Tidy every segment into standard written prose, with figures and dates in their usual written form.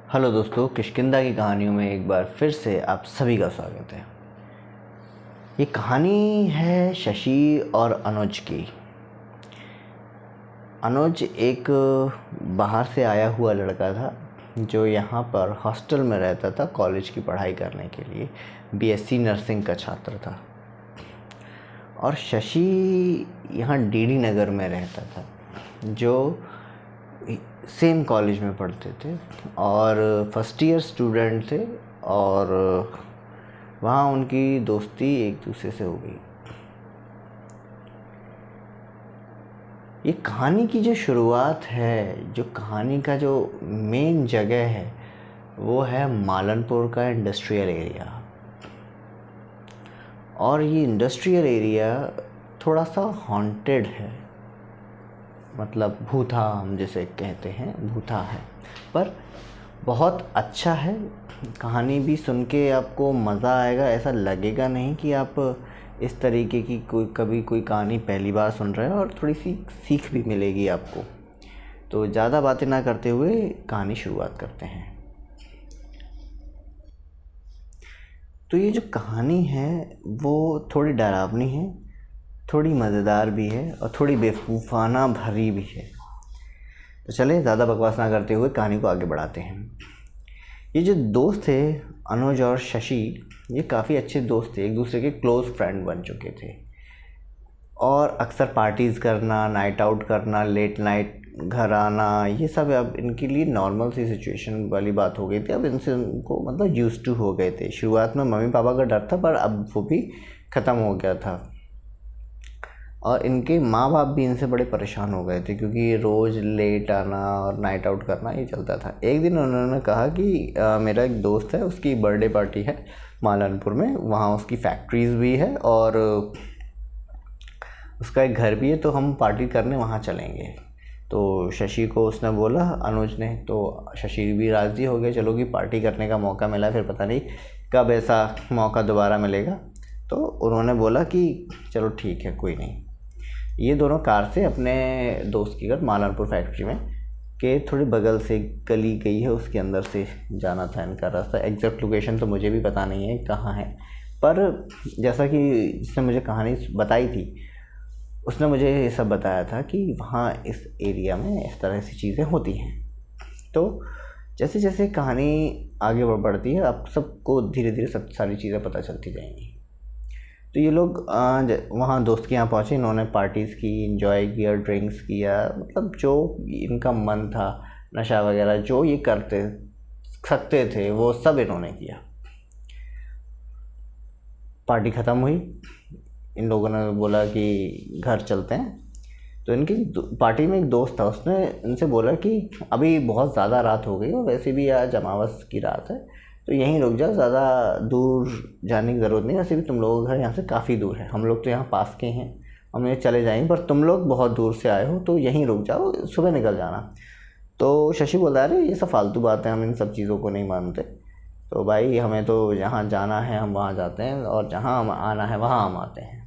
Hello दोस्तों, किष्किंधा की कहानियों में एक बार फिर से आप सभी का स्वागत है। ये कहानी है शशि और अनुज की। अनुज एक बाहर से आया हुआ लड़का था जो यहाँ पर हॉस्टल में रहता था कॉलेज की पढ़ाई करने के लिए। बीएससी नर्सिंग का छात्र था। और शशि यहाँ डीडी नगर में रहता था जो सेम कॉलेज में पढ़ते थे और फर्स्ट ईयर स्टूडेंट थे। और वहाँ उनकी दोस्ती एक दूसरे से हो गई। ये कहानी की जो शुरुआत है, जो कहानी का जो मेन जगह है वो है मालनपुर का इंडस्ट्रियल एरिया। और ये इंडस्ट्रियल एरिया थोड़ा सा हॉन्टेड है, मतलब भूथा हम जिसे कहते हैं, भूथा है, पर बहुत अच्छा है। कहानी भी सुन के आपको मज़ा आएगा, ऐसा लगेगा नहीं कि आप इस तरीके की कभी कोई कहानी पहली बार सुन रहे हो, और थोड़ी सी सीख भी मिलेगी आपको। तो ज़्यादा बातें ना करते हुए कहानी शुरुआत करते हैं। तो ये जो कहानी है वो थोड़ी डरावनी है, थोड़ी मज़ेदार भी है और थोड़ी बेवकूफ़ाना भरी भी है। तो चले ज़्यादा बकवास ना करते हुए कहानी को आगे बढ़ाते हैं। ये जो दोस्त थे अनुज और शशि, ये काफ़ी अच्छे दोस्त थे, एक दूसरे के क्लोज़ फ्रेंड बन चुके थे। और अक्सर पार्टीज़ करना, नाइट आउट करना, लेट नाइट घर आना, ये सब अब इनके लिए नॉर्मल सी सिचुएशन वाली बात हो गई थी। अब इनसे उनको मतलब यूज्ड टू हो गए थे। शुरुआत में मम्मी पापा का डर था, पर अब वो भी ख़त्म हो गया था। और इनके माँ बाप भी इनसे बड़े परेशान हो गए थे क्योंकि ये रोज़ लेट आना और नाइट आउट करना ये चलता था। एक दिन उन्होंने कहा कि मेरा एक दोस्त है, उसकी बर्थडे पार्टी है मालनपुर में, वहाँ उसकी फैक्ट्रीज़ भी है और उसका एक घर भी है, तो हम पार्टी करने वहाँ चलेंगे। तो शशि को उसने बोला, अनुज ने, तो शशि भी राज़ी हो गया, चलो कि पार्टी करने का मौका मिला, फिर पता नहीं कब ऐसा मौका दोबारा मिलेगा। तो उन्होंने बोला कि चलो ठीक है, कोई नहीं। ये दोनों कार से अपने दोस्त के घर मालनपुर फैक्ट्री में के थोड़ी बगल से गली गई है, उसके अंदर से जाना था इनका रास्ता। एग्जैक्ट लोकेशन तो मुझे भी पता नहीं है कहाँ है, पर जैसा कि जिसने मुझे कहानी बताई थी उसने मुझे ये सब बताया था कि वहाँ इस एरिया में इस तरह से चीज़ें होती हैं। तो जैसे जैसे कहानी आगे बढ़ती है, आप सबको धीरे धीरे सब सारी चीज़ें पता चलती जाएंगी। तो ये लोग वहाँ दोस्त के यहाँ पहुँचे, इन्होंने पार्टीज़ की, एंजॉय किया, ड्रिंक्स किया, मतलब जो इनका मन था, नशा वगैरह जो ये करते सकते थे वो सब इन्होंने किया। पार्टी ख़त्म हुई, इन लोगों ने बोला कि घर चलते हैं। तो इनकी पार्टी में एक दोस्त था, उसने इनसे बोला कि अभी बहुत ज़्यादा रात हो गई और वैसे भी आज अमावस की रात है, तो यहीं रुक जाओ, ज़्यादा दूर जाने की ज़रूरत नहीं। वैसे भी तुम लोगों का घर यहाँ से काफ़ी दूर है, हम लोग तो यहाँ पास के हैं, हम ये चले जाएंगे, पर तुम लोग बहुत दूर से आए हो तो यहीं रुक जाओ, सुबह निकल जाना। तो शशि बोला, अरे ये सब फालतू बातें, हम इन सब चीज़ों को नहीं मानते। तो भाई हमें तो जहाँ जाना है हम वहाँ जाते हैं, और जहाँ हम आना है वहाँ हम आते हैं,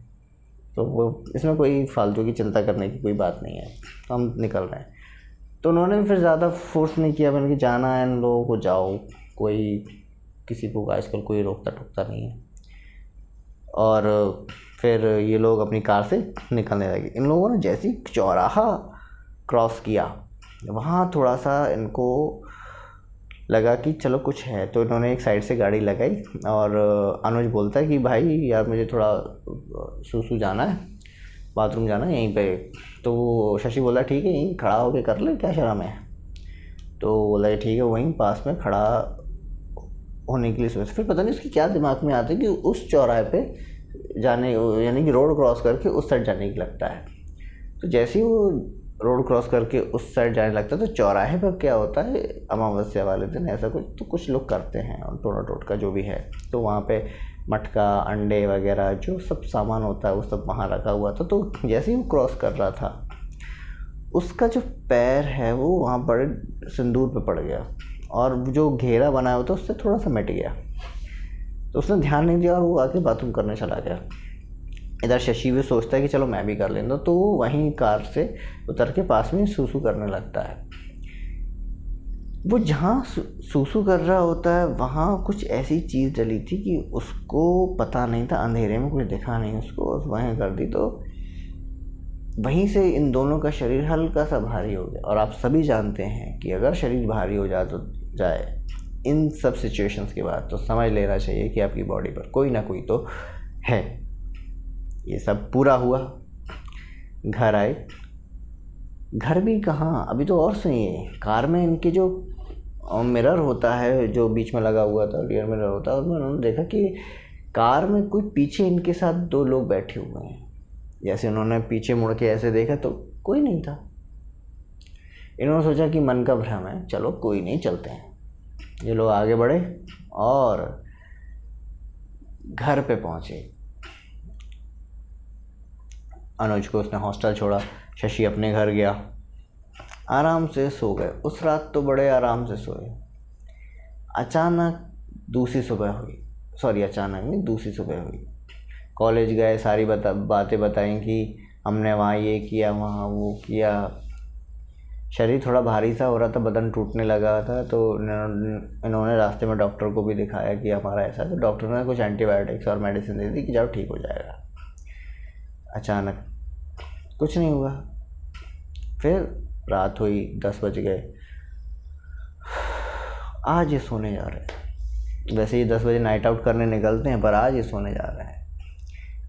तो वो इसमें कोई फालतू की चिंता करने की कोई बात नहीं है, तो हम निकल रहे हैं। तो उन्होंने फिर ज़्यादा फोर्स नहीं किया, मैंने कि जाना है इन लोगों को, जाओ, कोई किसी को आजकल कोई रोकता टोकता नहीं है। और फिर ये लोग अपनी कार से निकलने लगे। इन लोगों ने जैसे ही चौराहा क्रॉस किया, वहाँ थोड़ा सा इनको लगा कि चलो कुछ है, तो इन्होंने एक साइड से गाड़ी लगाई। और अनुज बोलता है कि भाई यार मुझे थोड़ा सूसू जाना है, बाथरूम जाना है यहीं पे। तो शशि बोला ठीक है, यहीं खड़ा होके कर ले, क्या शर्म है। तो बोला ठीक है, वहीं पास में खड़ा होने के लिए सोचा। फिर पता नहीं उसकी क्या दिमाग में आता है कि उस चौराहे पे जाने, यानी कि रोड क्रॉस करके उस साइड जाने की लगता है। तो जैसे ही वो रोड क्रॉस करके उस साइड जाने लगता है, तो चौराहे पर क्या होता है, अमावस्या वाले दिन ऐसा कुछ तो कुछ लोग करते हैं, और टोना टोटका जो भी है, तो वहाँ पे मटका, अंडे वगैरह जो सब सामान होता है वो सब वहाँ रखा हुआ था। तो जैसे ही वो क्रॉस कर रहा था, उसका जो पैर है वो वहाँ बड़े सिंदूर पे पड़ गया, और जो घेरा बनाया हुआ था उससे थोड़ा सा मिट गया। तो उसने ध्यान नहीं दिया और वो आके बाथरूम करने चला गया। इधर शशि भी सोचता है कि चलो मैं भी कर लेता, तो वो वहीं कार से उतर के पास में सूसू करने लगता है। वो जहाँ सूसू कर रहा होता है वहाँ कुछ ऐसी चीज़ डली थी कि उसको पता नहीं था, अंधेरे में कुछ दिखा नहीं उसको, वहीं कर दी। तो वहीं से इन दोनों का शरीर हल्का सा भारी हो गया। और आप सभी जानते हैं कि अगर शरीर भारी हो जाए इन सब सिचुएशंस के बाद, तो समझ लेना चाहिए कि आपकी बॉडी पर कोई ना कोई तो है। ये सब पूरा हुआ, घर आए। घर भी कहाँ, अभी तो और सुनिए। कार में इनके जो मिरर होता है जो बीच में लगा हुआ था, रियर मिरर होता है, उसमें उन्होंने देखा कि कार में कोई पीछे इनके साथ 2 लोग बैठे हुए हैं। जैसे उन्होंने पीछे मुड़ के ऐसे देखा तो कोई नहीं था। इन्होंने सोचा कि मन का भ्रम है, चलो कोई नहीं, चलते हैं। ये लोग आगे बढ़े और घर पे पहुंचे। अनुज को उसने हॉस्टल छोड़ा, शशि अपने घर गया, आराम से सो गए। उस रात तो बड़े आराम से सोए। अचानक दूसरी सुबह हुई। कॉलेज गए, सारी बातें बताई कि हमने वहाँ ये किया, वहाँ वो किया। शरीर थोड़ा भारी सा हो रहा था, बदन टूटने लगा था। तो इन्होंने रास्ते में डॉक्टर को भी दिखाया कि हमारा ऐसा। तो डॉक्टर ने कुछ एंटीबायोटिक्स और मेडिसिन दे दी कि जाओ ठीक हो जाएगा। अचानक कुछ नहीं हुआ। फिर रात हुई, 10 बज गए। आज ये सोने जा रहे हैं। वैसे ये 10 बजे नाइट आउट करने निकलते हैं, पर आज ये सोने जा रहे हैं।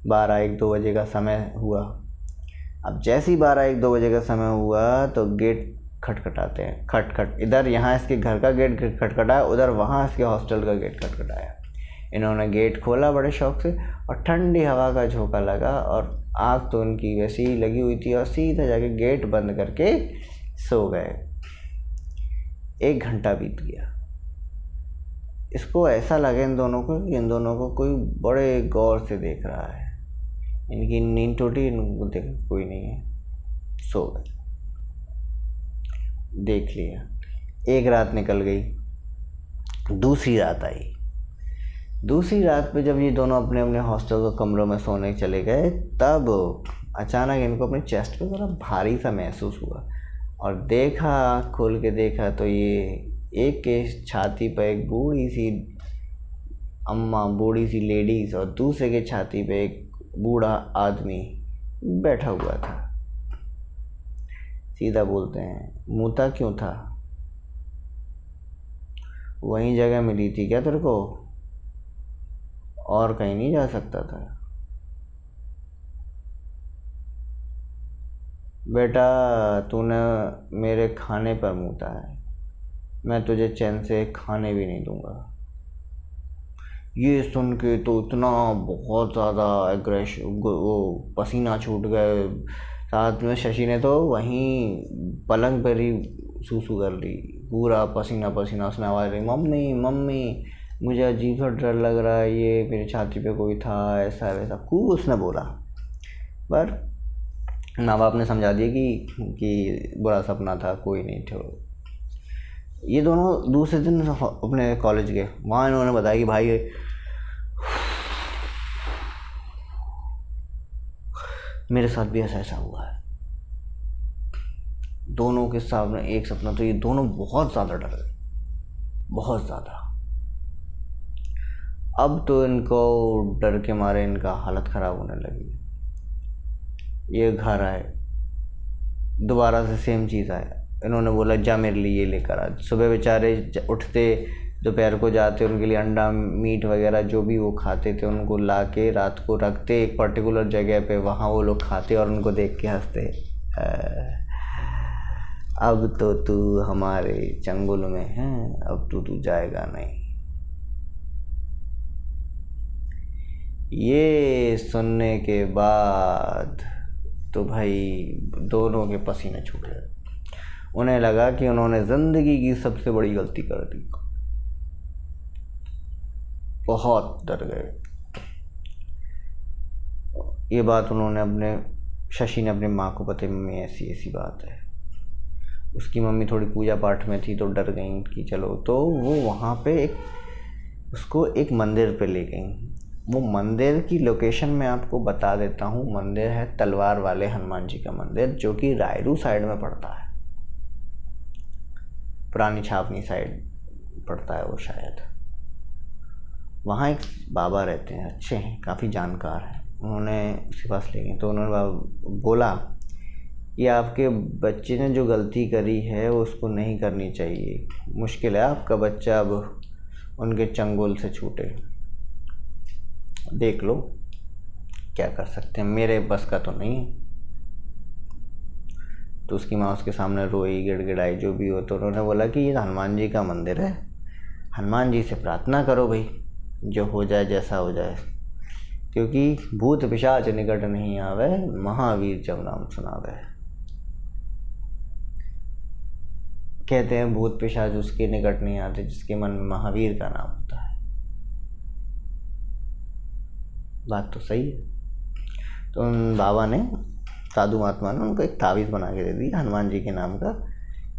12-1-2 बजे का समय हुआ। अब जैसे ही 12-1-2 बजे का समय हुआ तो गेट खटखटाते हैं, खटखट। इधर यहाँ इसके घर का गेट खटखटाया, उधर वहाँ इसके हॉस्टल का गेट खटखटाया। इन्होंने गेट खोला बड़े शौक से, और ठंडी हवा का झोंका लगा, और आँख तो उनकी वैसे ही लगी हुई थी, और सीधा जाके गेट बंद करके सो गए। 1 घंटा बीत गया। इसको ऐसा लगा इन दोनों को कोई बड़े गौर से देख रहा है। इनकी नींद टूटी, इनको देखा कोई नहीं है, सो गए। देख लिया। 1 रात निकल गई, दूसरी रात आई। दूसरी रात पे जब ये दोनों अपने अपने हॉस्टल के कमरों में सोने चले गए, तब अचानक इनको अपने चेस्ट पे थोड़ा भारी सा महसूस हुआ। और देखा, आँख खोल के देखा तो ये एक के छाती पर एक बूढ़ी सी लेडीज़, और दूसरे के छाती पे एक बूढ़ा आदमी बैठा हुआ था। सीधा बोलते हैं, मुता क्यों था? वहीं जगह मिली थी क्या तेरे को? और कहीं नहीं जा सकता था? बेटा, तूने मेरे खाने पर मुता है, मैं तुझे चैन से खाने भी नहीं दूंगा। ये सुन के तो इतना बहुत ज़्यादा वो पसीना छूट गए। साथ में शशि ने तो वहीं पलंग पर ही सूसू कर ली, पूरा पसीना। उसने आवाज़ दी, मम्मी मम्मी, मुझे अजीब सा डर लग रहा है, ये मेरी छाती पे कोई था, ऐसा वैसा खूब उसने बोला। पर माँ बाप ने समझा दिया कि बुरा सपना था, कोई नहीं थे। ये दोनों दूसरे दिन अपने कॉलेज गए। वहाँ इन्होंने बताया कि भाई मेरे साथ भी ऐसा हुआ है। दोनों के सामने एक सपना। तो ये दोनों बहुत ज़्यादा डर गए, बहुत ज़्यादा। अब तो इनको डर के मारे इनका हालत ख़राब होने लगी। ये घर आए, दोबारा से सेम चीज़ आया। इन्होंने बोला जा मेरे लिए ये लेकर आ। सुबह बेचारे उठते, दोपहर को जाते, उनके लिए अंडा मीट वगैरह जो भी वो खाते थे उनको ला के रात को रखते एक पर्टिकुलर जगह पे, वहाँ वो लोग खाते और उनको देख के हंसते, अब तो तू हमारे चंगुल में है, अब तू जाएगा नहीं। ये सुनने के बाद तो भाई दोनों के पसीने छूट गए। उन्हें लगा कि उन्होंने ज़िंदगी की सबसे बड़ी गलती कर दी। बहुत डर गए। ये बात शशि ने अपनी माँ को बताई, मम्मी ऐसी ऐसी बात है। उसकी मम्मी थोड़ी पूजा पाठ में थी तो डर गई कि चलो। तो वो वहाँ पे उसको एक मंदिर पे ले गई। वो मंदिर की लोकेशन मैं आपको बता देता हूँ। मंदिर है तलवार वाले हनुमान जी का मंदिर, जो कि रायरू साइड में पड़ता है। पुरानी छावनी साइड पड़ता है वो शायद। वहाँ एक बाबा रहते हैं, अच्छे हैं, काफ़ी जानकार हैं। उन्होंने उसके पास ले गए तो उन्होंने बोला कि आपके बच्चे ने जो गलती करी है उसको नहीं करनी चाहिए, मुश्किल है आपका बच्चा अब उनके चंगुल से छूटे, देख लो क्या कर सकते हैं, मेरे बस का तो नहीं है। तो उसकी माँ उसके सामने रोई, गिड़गिड़ाई, जो भी हो। तो उन्होंने बोला कि ये हनुमान जी का मंदिर है, हनुमान जी से प्रार्थना करो भाई, जो हो जाए जैसा हो जाए, क्योंकि भूत पिशाच निकट नहीं आवे, महावीर जब नाम सुनावे। कहते हैं भूत पिशाच उसके निकट नहीं आते जिसके मन में महावीर का नाम होता है। बात तो सही है। तो उन बाबा ने, साधु महात्मा ने उनको एक तावीज़ बना के दे दी हनुमान जी के नाम का।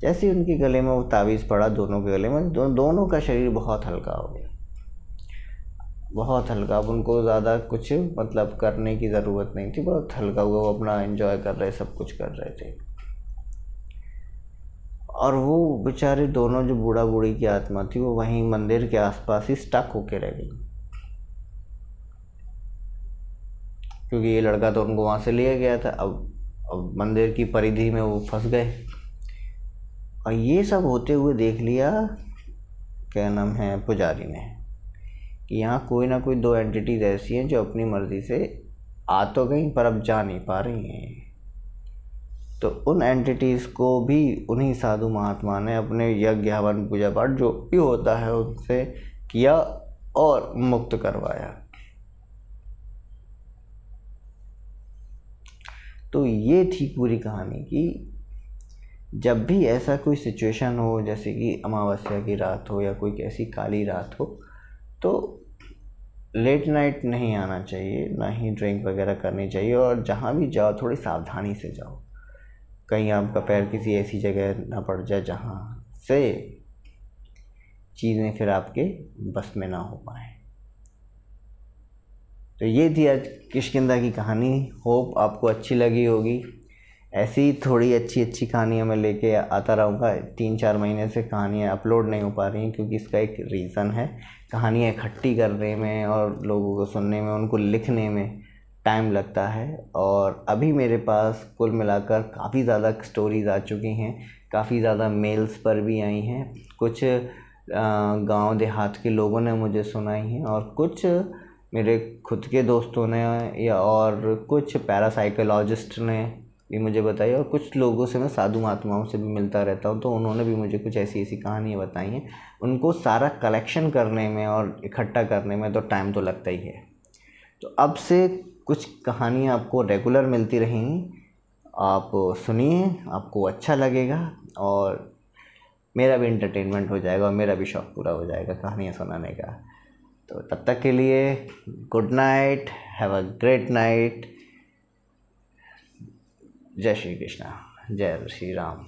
जैसे ही उनके गले में वो तावीज़ पड़ा, दोनों के गले में, दोनों का शरीर बहुत हल्का हो गया, बहुत हल्का। अब उनको ज़्यादा कुछ मतलब करने की ज़रूरत नहीं थी, बहुत हल्का हुआ, वो अपना एंजॉय कर रहे, सब कुछ कर रहे थे। और वो बेचारे दोनों, जो बूढ़ा बूढ़ी की आत्मा थी, वो वहीं मंदिर के आसपास ही स्टक होके रह गई, क्योंकि ये लड़का तो उनको वहाँ से लिया गया था। अब मंदिर की परिधि में वो फंस गए। और ये सब होते हुए देख लिया, क्या नाम है, पुजारी ने, कि यहाँ कोई ना कोई दो एंटिटीज ऐसी हैं जो अपनी मर्ज़ी से आ तो गई पर अब जा नहीं पा रही हैं। तो उन एंटिटीज़ को भी उन्हीं साधु महात्मा ने अपने यज्ञ हवन पूजा पाठ जो भी होता है उनसे किया और मुक्त करवाया। तो ये थी पूरी कहानी कि जब भी ऐसा कोई सिचुएशन हो, जैसे कि अमावस्या की रात हो या कोई ऐसी काली रात हो, तो लेट नाइट नहीं आना चाहिए, ना ही ड्रिंक वगैरह करनी चाहिए। और जहाँ भी जाओ थोड़ी सावधानी से जाओ, कहीं आपका पैर किसी ऐसी जगह ना पड़ जाए जहाँ से चीज़ें फिर आपके बस में ना हो पाए। तो ये थी आज किष्किंधा की कहानी। होप आपको अच्छी लगी होगी। ऐसी थोड़ी अच्छी अच्छी कहानियाँ मैं लेके आता रहूँगा। 3-4 महीने से कहानियाँ अपलोड नहीं हो पा रही हैं, क्योंकि इसका एक रीज़न है, कहानियाँ इकट्ठी करने में और लोगों को सुनने में, उनको लिखने में टाइम लगता है। और अभी मेरे पास कुल मिलाकर काफ़ी ज़्यादा स्टोरीज़ आ चुकी हैं, काफ़ी ज़्यादा मेल्स पर भी आई हैं, कुछ गांव देहात के लोगों ने मुझे सुनाई हैं, और कुछ मेरे खुद के दोस्तों ने, या और कुछ पैरासाइकोलॉजिस्ट ने भी मुझे बताई, और कुछ लोगों से मैं साधु महात्माओं से भी मिलता रहता हूँ, तो उन्होंने भी मुझे कुछ ऐसी ऐसी कहानियाँ बताई हैं। उनको सारा कलेक्शन करने में और इकट्ठा करने में तो टाइम तो लगता ही है। तो अब से कुछ कहानियाँ आपको रेगुलर मिलती रहेंगी, आप सुनिए, आपको अच्छा लगेगा और मेरा भी एंटरटेनमेंट हो जाएगा और मेरा भी शौक़ पूरा हो जाएगा कहानियाँ सुनाने का। तो तब तक के लिए good night, have a great night. जय श्री कृष्णा, जय श्री राम।